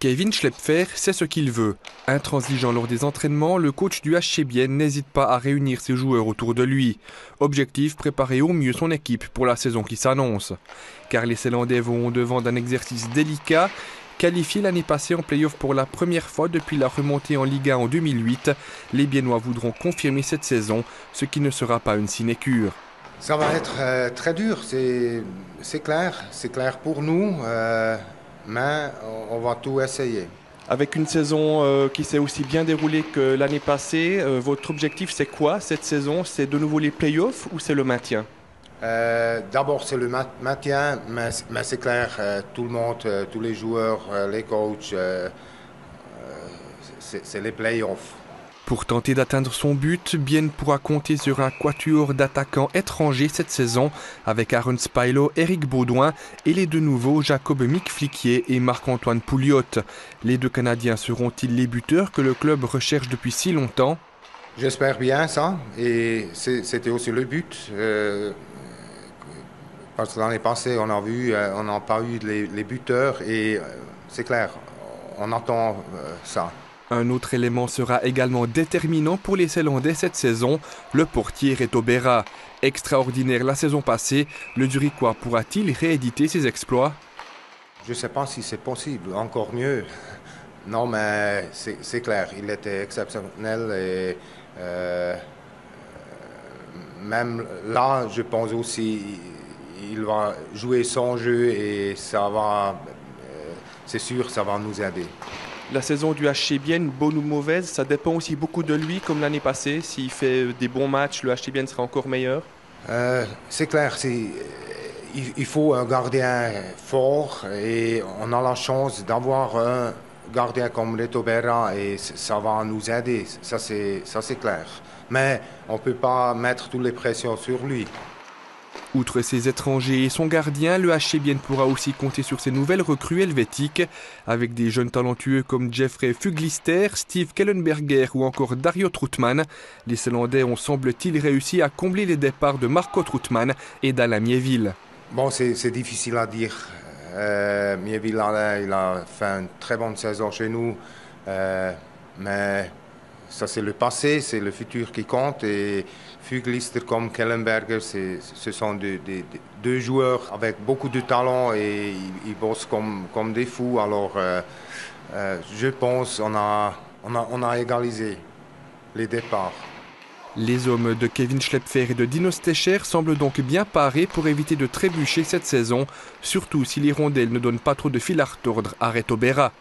Kevin Schlepfer sait ce qu'il veut. Intransigeant lors des entraînements, le coach du HC Bienne n'hésite pas à réunir ses joueurs autour de lui. Objectif, préparer au mieux son équipe pour la saison qui s'annonce. Car les Ceylandais vont au-devant d'un exercice délicat. Qualifiés l'année passée en play-off pour la première fois depuis la remontée en Ligue 1 en 2008, les Biennois voudront confirmer cette saison, ce qui ne sera pas une sinécure. Ça va être très dur, c'est clair pour nous, mais on va tout essayer. Avec une saison qui s'est aussi bien déroulée que l'année passée, votre objectif c'est quoi cette saison? C'est de nouveau les play-offs ou c'est le maintien? D'abord c'est le maintien, mais c'est clair, tout le monde, tous les joueurs, les coachs, c'est les play-offs. Pour tenter d'atteindre son but, Bienne pourra compter sur un quatuor d'attaquants étrangers cette saison avec Aaron Spilo, Eric Baudouin et les deux nouveaux Jacob Mick-Fliquier et Marc-Antoine Pouliot. Les deux Canadiens seront-ils les buteurs que le club recherche depuis si longtemps? J'espère bien ça, et c'était aussi le but. Parce que l'année passée, on n'a pas eu les buteurs et c'est clair, on attend ça. Un autre élément sera également déterminant pour les Ceylandais cette saison, le portier Reto Berra. Extraordinaire la saison passée, le Zurichois pourra-t-il rééditer ses exploits? Je ne sais pas si c'est possible, encore mieux. Non, mais c'est clair, il était exceptionnel et même là, je pense aussi il va jouer son jeu et ça va, c'est sûr, ça va nous aider. La saison du HC Bienne, bonne ou mauvaise, ça dépend aussi beaucoup de lui, comme l'année passée. S'il fait des bons matchs, le HC Bienne sera encore meilleur. C'est clair, il faut un gardien fort et on a la chance d'avoir un gardien comme Reto Berra et ça va nous aider, ça c'est clair. Mais on ne peut pas mettre toutes les pressions sur lui. Outre ses étrangers et son gardien, le HC Bienne pourra aussi compter sur ses nouvelles recrues helvétiques, avec des jeunes talentueux comme Jeffrey Fuglister, Steve Kellenberger ou encore Dario Troutman. Les Ceylandais ont semble-t-il réussi à combler les départs de Marco Troutman et d'Alain Miéville. Bon, c'est difficile à dire. Miéville, il a fait une très bonne saison chez nous, mais ça c'est le passé, c'est le futur qui compte. Et Fuglister comme Kellenberger, ce sont deux joueurs avec beaucoup de talent et ils bossent comme des fous. Alors je pense qu'on a égalisé les départs. Les hommes de Kevin Schlepfer et de Dino Stecher semblent donc bien parés pour éviter de trébucher cette saison, surtout si les rondelles ne donnent pas trop de fil à retordre à Reto Berra.